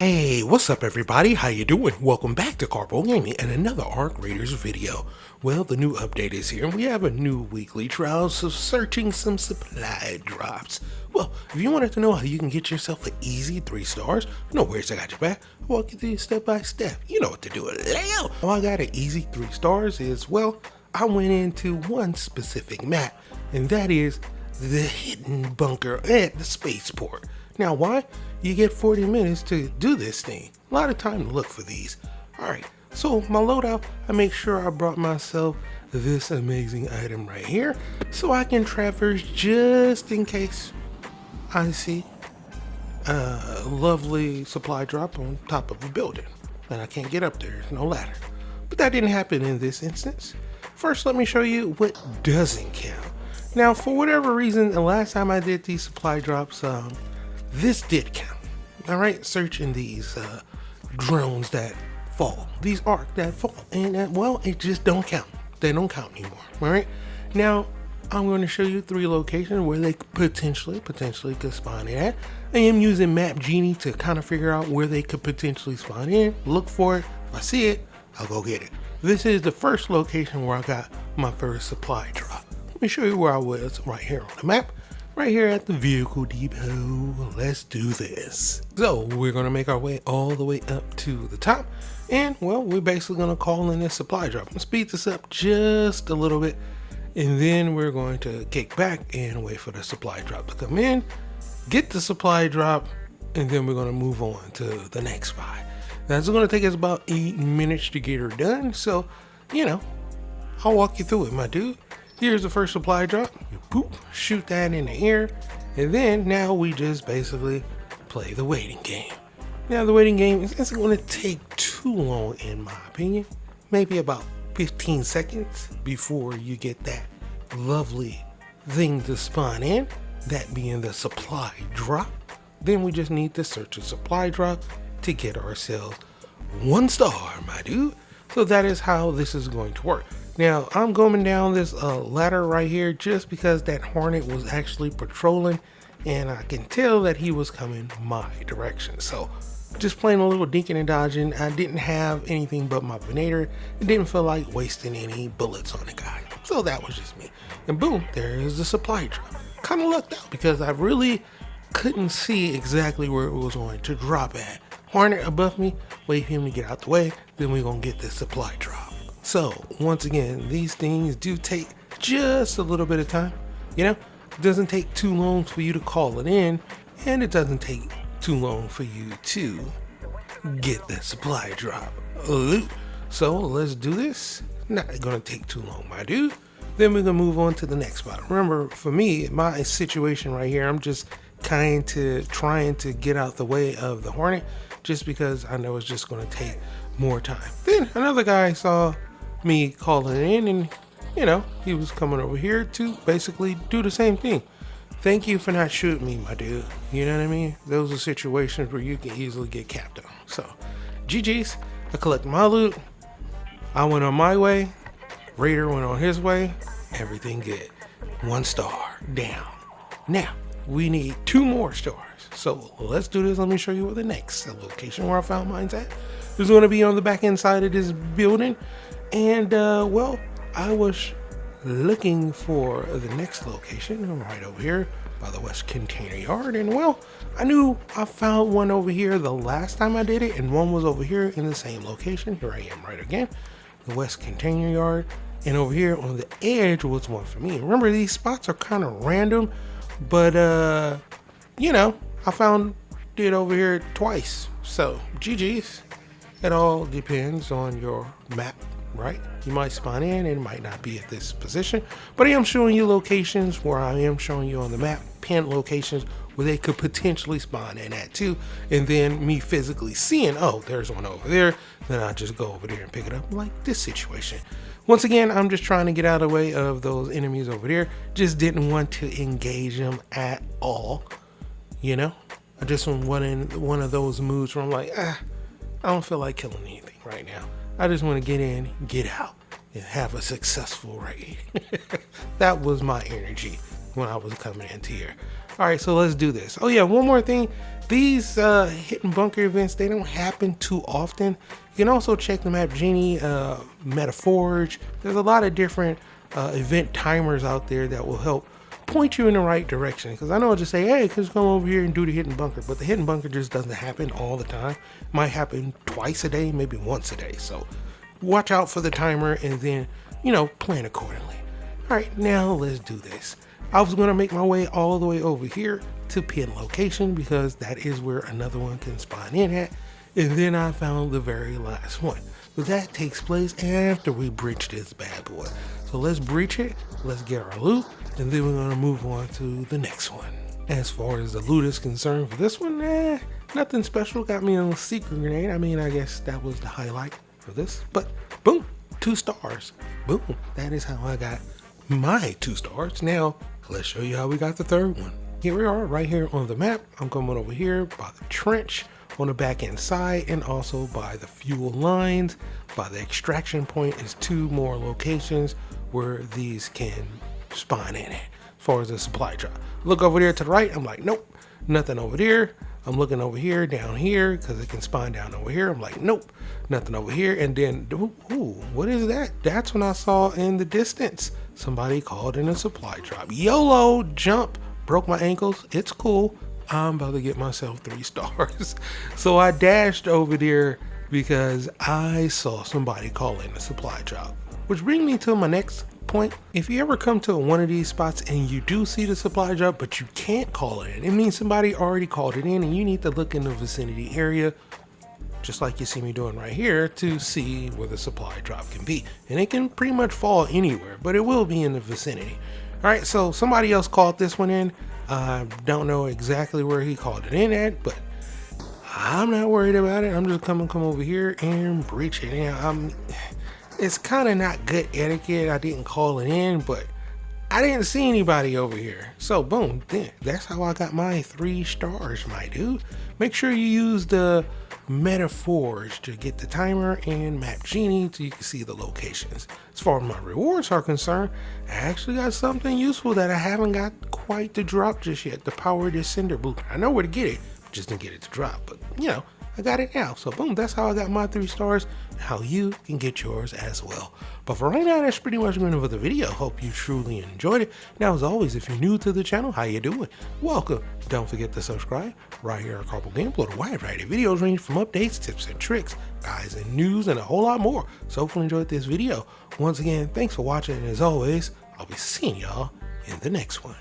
Hey, what's up everybody? How you doing? Welcome back to Karpo Gaming and another Arc Raiders video. Well, the new update is here and we have a new weekly trial of searching some supply drops. Well, if you wanted to know how you can get yourself an easy 3 stars, no worries, I got your back. I'll walk you through step by step. You know what to do. Leo! How I got an easy 3 stars is, well, I went into one specific map, and that is the hidden bunker at the spaceport. Now, why? You get 40 minutes to do this thing. A lot of time to look for these. Alright, so my loadout, I make sure I brought myself this amazing item right here so I can traverse just in case I see a lovely supply drop on top of a building and I can't get up there. There's no ladder. But that didn't happen in this instance. First, let me show you what doesn't count. Now, for whatever reason, the last time I did these supply drops, this did count. Alright, searching these drones that fall, these arc that fall, and well, it just don't count. They don't count anymore. Alright, now I'm going to show you 3 locations where they potentially could spawn in at. I am using Map Genie to kind of figure out where they could potentially spawn in. Look for it. If I see it, I'll go get it. This is the first location where I got my first supply drop. Let me show you where I was right here on the map. Right here at the vehicle depot. Let's do this. So we're gonna make our way all the way up to the top, and well, we're basically gonna call in this supply drop. I'm gonna speed this up just a little bit, and then we're going to kick back and wait for the supply drop to come in, get the supply drop, and then we're gonna move on to the next spot. That's gonna take us about 8 minutes to get her done, so you know, I'll walk you through it, my dude. Here's the first supply drop. You boop, shoot that in the air, and then now we just basically play the waiting game. Now the waiting game isn't going to take too long in my opinion. Maybe about 15 seconds before you get that lovely thing to spawn in, that being the supply drop. Then we just need to search a supply drop to get ourselves 1 star, my dude. So that is how this is going to work. Now, I'm going down this ladder right here just because that Hornet was actually patrolling and I can tell that he was coming my direction. So, just playing a little dinking and dodging. I didn't have anything but my venator. It didn't feel like wasting any bullets on the guy. So that was just me. And boom, there is the supply drop. Kind of lucked out because I really couldn't see exactly where it was going to drop at. Hornet above me, wait for him to get out the way, then we're going to get this supply drop. So, once again, these things do take just a little bit of time. You know, it doesn't take too long for you to call it in, and it doesn't take too long for you to get that supply drop. So, let's do this. Not gonna take too long, my dude. Then we're gonna move on to the next spot. Remember, for me, my situation right here, I'm just trying to get out the way of the Hornet, just because I know it's just gonna take more time. Then another guy saw me calling in, and you know, he was coming over here to basically do the same thing. Thank you for not shooting me, my dude. You know what I mean? Those are situations where you can easily get capped on. So GG's. I collect my loot. I went on my way. Raider went on his way. Everything good. 1 star down. Now we need 2 more stars. So let's do this. Let me show you where the next location where I found mine's at. This is going to be on the back end side of this building. And well, I was looking for the next location right over here by the West Container Yard, and well, I knew I found one over here the last time I did it, and one was over here in the same location. Here I am right again, the West Container Yard, and over here on the edge was one for me. Remember, these spots are kind of random, but you know, I found it over here twice. So GG's. It all depends on your map, right? You might spawn in and it might not be at this position, but I am showing you locations where I am showing you on the map, pinned locations where they could potentially spawn in at too, and then me physically seeing, oh, there's one over there, then I'll just go over there and pick it up, like this situation. Once again, I'm just trying to get out of the way of those enemies over there. Just didn't want to engage them at all, you know? I just wanted one of those moods where I'm like, I don't feel like killing anything right now. I just want to get in, get out, and have a successful raid. That was my energy when I was coming into here. All right, so let's do this. Oh yeah, one more thing. These hidden bunker events, they don't happen too often. You can also check the Map Genie, Metaforge. There's a lot of different event timers out there that will help point you in the right direction. Because I know I'll just say, hey, just come over here and do the hidden bunker. But the hidden bunker just doesn't happen all the time. It might happen twice a day, maybe once a day. So watch out for the timer and then, you know, plan accordingly. All right, now let's do this. I was going to make my way all the way over here to pin location because that is where another one can spawn in at. And then I found the very last one. But that takes place after we breach this bad boy. So let's breach it, let's get our loot, and then we're going to move on to the next one. As far as the loot is concerned for this one, nothing special. Got me a secret grenade. I mean, I guess that was the highlight for this. But boom, 2 stars. Boom, that is how I got my 2 stars. Now, let's show you how we got the third one. Here we are right here on the map. I'm coming over here by the trench on the back end side and also by the fuel lines. By the extraction point is 2 more locations where these can spawn in it as far as the supply drop. Look over there to the right. I'm like, nope, nothing over there. I'm looking over here, down here, because it can spawn down over here. I'm like, nope, nothing over here. And then, ooh, what is that? That's when I saw in the distance somebody called in a supply drop. YOLO, jump, broke my ankles. It's cool. I'm about to get myself 3 stars. So I dashed over there because I saw somebody call in a supply drop. Which brings me to my next point. If you ever come to one of these spots and you do see the supply drop, but you can't call it in, it means somebody already called it in and you need to look in the vicinity area, just like you see me doing right here, to see where the supply drop can be. And it can pretty much fall anywhere, but it will be in the vicinity. All right, so somebody else called this one in. I don't know exactly where he called it in at, but I'm not worried about it. I'm just come over here and breach it. And it's kind of not good etiquette. I didn't call it in, but I didn't see anybody over here. So boom, that's how I got my 3 stars, my dude. Make sure you use the Metaforge to get the timer and Map Genie so you can see the locations. As far as my rewards are concerned, I actually got something useful that I haven't got quite to drop just yet. The Power Descender blueprint. I know where to get it, just didn't get it to drop, but you know, I got it now. So boom, that's how I got my 3 stars, how you can get yours as well. But for right now, that's pretty much going for the video. Hope you truly enjoyed it. Now, as always, if you're new to the channel, how you doing? Welcome. Don't forget to subscribe. Right here at Karpo Game, upload a wide variety of videos ranging from updates, tips and tricks, guides and news, and a whole lot more. So hopefully you enjoyed this video. Once again, thanks for watching, and as always, I'll be seeing y'all in the next one.